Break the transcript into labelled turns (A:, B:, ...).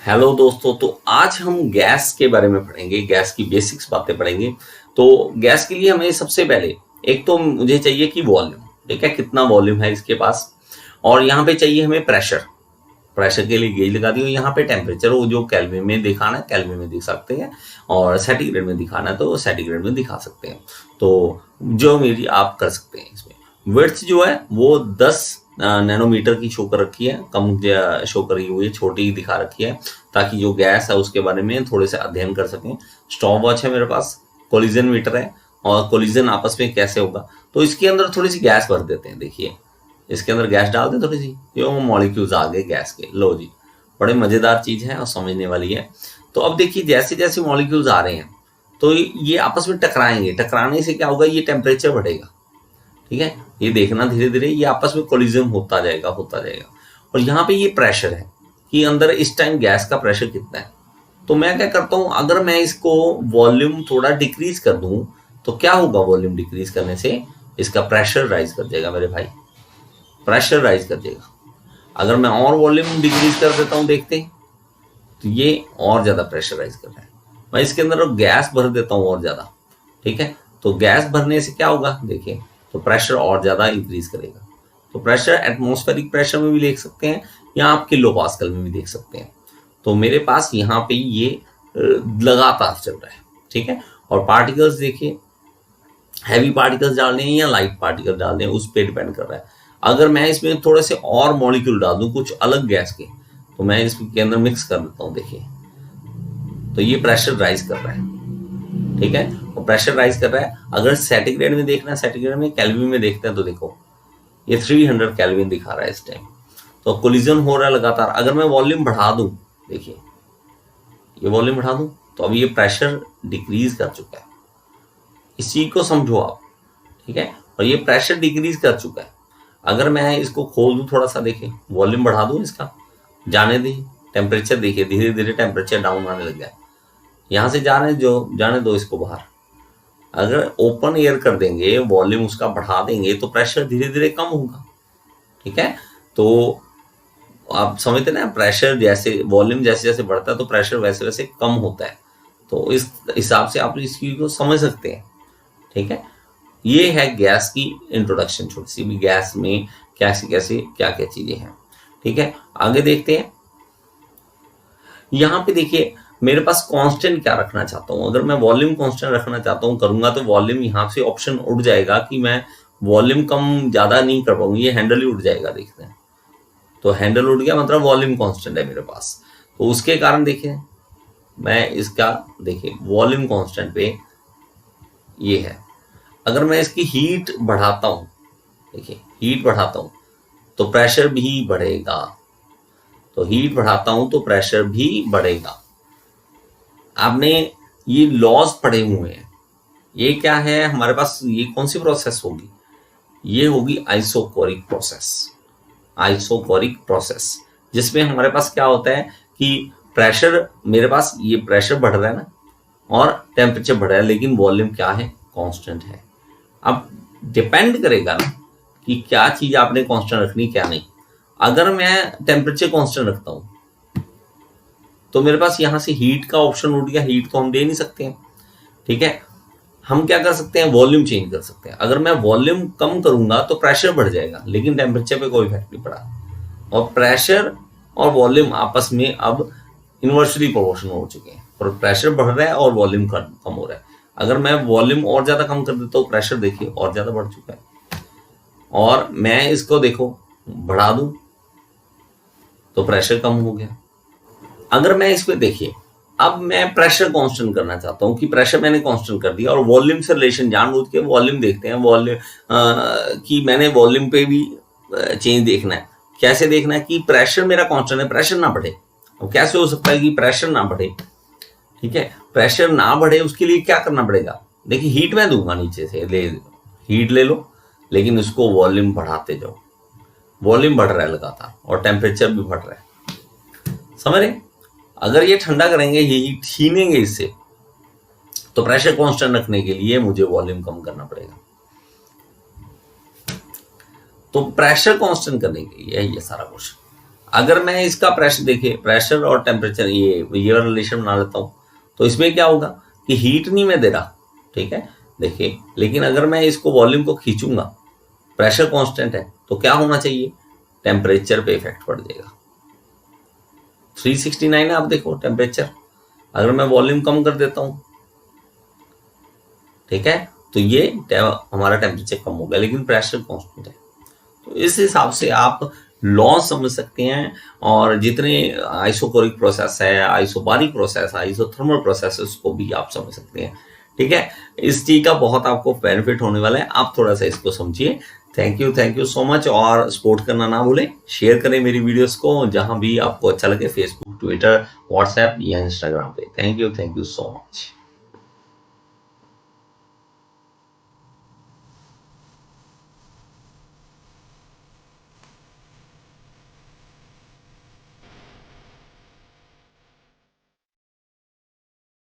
A: Hello दोस्तों, तो आज हम गैस के बारे में पढ़ेंगे। गैस की बेसिक्स बातें पढ़ेंगे। तो गैस के लिए हमें सबसे पहले एक तो मुझे चाहिए कि वॉल्यूम, ठीक है, कितना वॉल्यूम है इसके पास। और यहाँ पे चाहिए हमें प्रेशर। प्रेशर के लिए गेज लगा दियो। यहाँ पे टेम्परेचर वो जो केल्विन में दिखाना है केल्विन में दिख सकते हैं, और सेंटीग्रेड में दिखाना है तो सेंटीग्रेड में दिखा सकते हैं। तो जो मेरी आप कर सकते हैं इसमें। विड्थ जो है वो 10 नैनोमीटर की शो कर रखी है, कम शो करी हुई है, छोटी दिखा रखी है, ताकि जो गैस है उसके बारे में थोड़े से अध्ययन कर सकें। स्टॉप वॉच है मेरे पास, कोलिजन मीटर है, और कोलिजन आपस में कैसे होगा। तो इसके अंदर थोड़ी सी गैस भर देते हैं। देखिए, इसके अंदर गैस डाल दें थोड़ी सी, ये मॉलिक्यूल्स आ गए गैस के। लो जी, बड़े मजेदार चीज है और समझने वाली है। तो अब देखिए, जैसे जैसे मॉलिक्यूल्स आ रहे हैं तो ये आपस में टकराएंगे। टकराने से क्या होगा, ये टेम्परेचर बढ़ेगा, ठीक है। ये देखना, धीरे धीरे ये आपस में कोलिजन होता जाएगा होता जाएगा। और यहाँ पे ये प्रेशर है कि अंदर इस टाइम गैस का प्रेशर कितना है। तो मैं क्या करता हूँ, अगर मैं इसको वॉल्यूम थोड़ा डिक्रीज कर दूं तो क्या होगा, वॉल्यूम डिक्रीज करने से इसका प्रेशर राइज कर जाएगा मेरे भाई, प्रेशर राइज कर देगा। अगर मैं और वॉल्यूम डिक्रीज कर देता हूं, देखते हैं, तो ये और ज्यादा प्रेशर राइज कर रहा है। मैं इसके अंदर गैस भर देता हूं और ज्यादा, ठीक है। तो गैस भरने से क्या होगा, देखिए, तो प्रेशर और ज्यादा इंक्रीज करेगा। तो प्रेशर एटमॉस्फेरिक प्रेशर में भी देख सकते हैं, या आप किलो पास्कल में भी देख सकते हैं। तो मेरे पास यहाँ पे ये लगातार चल रहा है, ठीक है। और पार्टिकल्स देखिए, हैवी पार्टिकल्स डालने हैं या लाइट पार्टिकल डालने हैं, उस पर डिपेंड कर रहा है। अगर मैं इसमें थोड़े से और मॉलिक्यूल डाल दूं कुछ अलग गैस के, तो मैं इसके अंदर मिक्स कर देता हूं, देखिए, तो ये प्रेशर राइज कर रहा है, ठीक है। और प्रेशर राइज कर रहा है। अगर सेंटीग्रेड में देखना है, सेंटीग्रेड में केल्विन में देखते हैं, तो देखो ये 300 केल्विन दिखा रहा है इस टाइम। तो कोलिजन हो रहा है लगातार। अगर मैं वॉल्यूम बढ़ा दूं, देखिए, ये वॉल्यूम बढ़ा दूं, तो अब ये प्रेशर डिक्रीज कर चुका है। इस चीज को समझो आप, ठीक है। और ये प्रेशर डिक्रीज कर चुका है। अगर मैं इसको खोल दूं थोड़ा सा, देखिए, वॉल्यूम बढ़ा दूं इसका, जाने दी, टेम्परेचर देखिए धीरे धीरे टेम्परेचर डाउन आने लग गया। यहां से जाने दो इसको बाहर। अगर ओपन एयर कर देंगे, वॉल्यूम उसका बढ़ा देंगे, तो प्रेशर धीरे धीरे कम होगा, ठीक है। तो आप समझते ना, प्रेशर जैसे वॉल्यूम जैसे जैसे बढ़ता है तो प्रेशर वैसे वैसे कम होता है। तो इस हिसाब से आप इस चीज को समझ सकते हैं, ठीक है। ये है गैस की इंट्रोडक्शन, छोटी सी भी। गैस में कैसे कैसे क्या क्या चीजें हैं, ठीक है। आगे देखते हैं। यहाँ पे देखिए, मेरे पास कांस्टेंट क्या रखना चाहता हूँ। अगर मैं वॉल्यूम कांस्टेंट रखना चाहता हूँ, करूंगा तो वॉल्यूम यहाँ से ऑप्शन उड़ जाएगा कि मैं वॉल्यूम कम ज्यादा नहीं कर पाऊंगी, ये हैंडल ही उड़ जाएगा, देखते हैं। तो हैंडल उड़ गया, मतलब वॉल्यूम कांस्टेंट है मेरे पास। तो उसके कारण देखिए, मैं इसका देखिए वॉल्यूम कांस्टेंट पे ये है। अगर मैं इसकी हीट बढ़ाता हूं, देखिए, हीट बढ़ाता हूं तो प्रेशर भी बढ़ेगा। तो हीट बढ़ाता हूं तो प्रेशर भी बढ़ेगा। आपने ये लॉज पढ़े हुए हैं। ये क्या है हमारे पास, ये कौन सी प्रोसेस होगी, ये होगी आइसोकोरिक प्रोसेस। आइसोकोरिक प्रोसेस, जिसमें हमारे पास क्या होता है कि प्रेशर, मेरे पास ये प्रेशर बढ़ रहा है ना, और टेम्परेचर बढ़ रहा है, लेकिन वॉल्यूम क्या है, कांस्टेंट है। अब डिपेंड करेगा ना कि क्या चीज आपने कांस्टेंट रखनी, क्या नहीं। अगर मैं टेम्परेचर कांस्टेंट रखता हूं तो मेरे पास यहां से हीट का ऑप्शन उठ गया। हीट तो हम दे नहीं सकते हैं, ठीक है। हम क्या कर सकते हैं, वॉल्यूम चेंज कर सकते हैं। अगर मैं वॉल्यूम कम करूंगा तो प्रेशर बढ़ जाएगा, लेकिन टेम्परेचर पे कोई इफेक्ट नहीं पड़ा। और प्रेशर और वॉल्यूम आपस में अब इनवर्सली प्रोपोर्शनल हो चुके हैं, और प्रेशर बढ़ रहा है और वॉल्यूम कम हो रहा है। अगर मैं वॉल्यूम और ज्यादा कम कर देता हूँ, प्रेशर देखिए और ज्यादा बढ़ चुका है। और मैं इसको देखो बढ़ा दूं तो प्रेशर कम हो गया। अगर मैं इसमें देखिए, अब मैं प्रेशर कांस्टेंट करना चाहता हूं कि प्रेशर मैंने कांस्टेंट कर दिया, और वॉल्यूम से रिलेशन जानबूझ के वॉल्यूम देखते हैं। वॉल्यूम कि मैंने वॉल्यूम पे भी चेंज देखना है। कैसे देखना है कि प्रेशर मेरा कांस्टेंट है, प्रेशर ना बढ़े। अब कैसे हो सकता है कि प्रेशर ना बढ़े, ठीक है। प्रेशर ना बढ़े, उसके लिए क्या करना पड़ेगा, देखिए, हीट मैं दूंगा नीचे से, हीट ले लो, लेकिन उसको वॉल्यूम बढ़ाते जाओ। वॉल्यूम बढ़ रहा है लगातार, और टेम्परेचर भी बढ़ रहा है, समझ रहे। अगर ये ठंडा करेंगे, ये हीट छीनेंगे इससे, तो प्रेशर कांस्टेंट रखने के लिए मुझे वॉल्यूम कम करना पड़ेगा। तो प्रेशर कांस्टेंट करने के लिए ये सारा कुछ। अगर मैं इसका प्रेशर देखिए, प्रेशर और टेम्परेचर ये वाला रिलेशन बना लेता हूँ, तो इसमें क्या होगा कि हीट नहीं मैं दे रहा, ठीक है, देखिए, लेकिन अगर मैं इसको वॉल्यूम को खींचूंगा, प्रेशर कांस्टेंट है, तो क्या होना चाहिए, टेम्परेचर पे इफेक्ट पड़ जाएगा। 369 है, आप देखो टेम्परेचर, अगर मैं वॉल्यूम कम कर देता हूं, ठीक है, तो ये हमारा टेम्परेचर कम हो गया, लेकिन प्रेशर कांस्टेंट है। तो इस हिसाब से आप लॉ समझ सकते हैं, और जितने आइसोकोरिक प्रोसेस है, आइसोबारिक प्रोसेस है, आइसोथर्मल प्रोसेस है, उसको भी आप समझ सकते हैं, ठीक है। इस चीज का बहुत आपको बेनिफिट होने वाला है, आप थोड़ा सा इसको समझिए। थैंक यू सो मच, और सपोर्ट करना ना भूलें, शेयर करें मेरी वीडियोस को जहां भी आपको अच्छा लगे, फेसबुक, ट्विटर, व्हाट्सएप या इंस्टाग्राम पे। Thank you so much.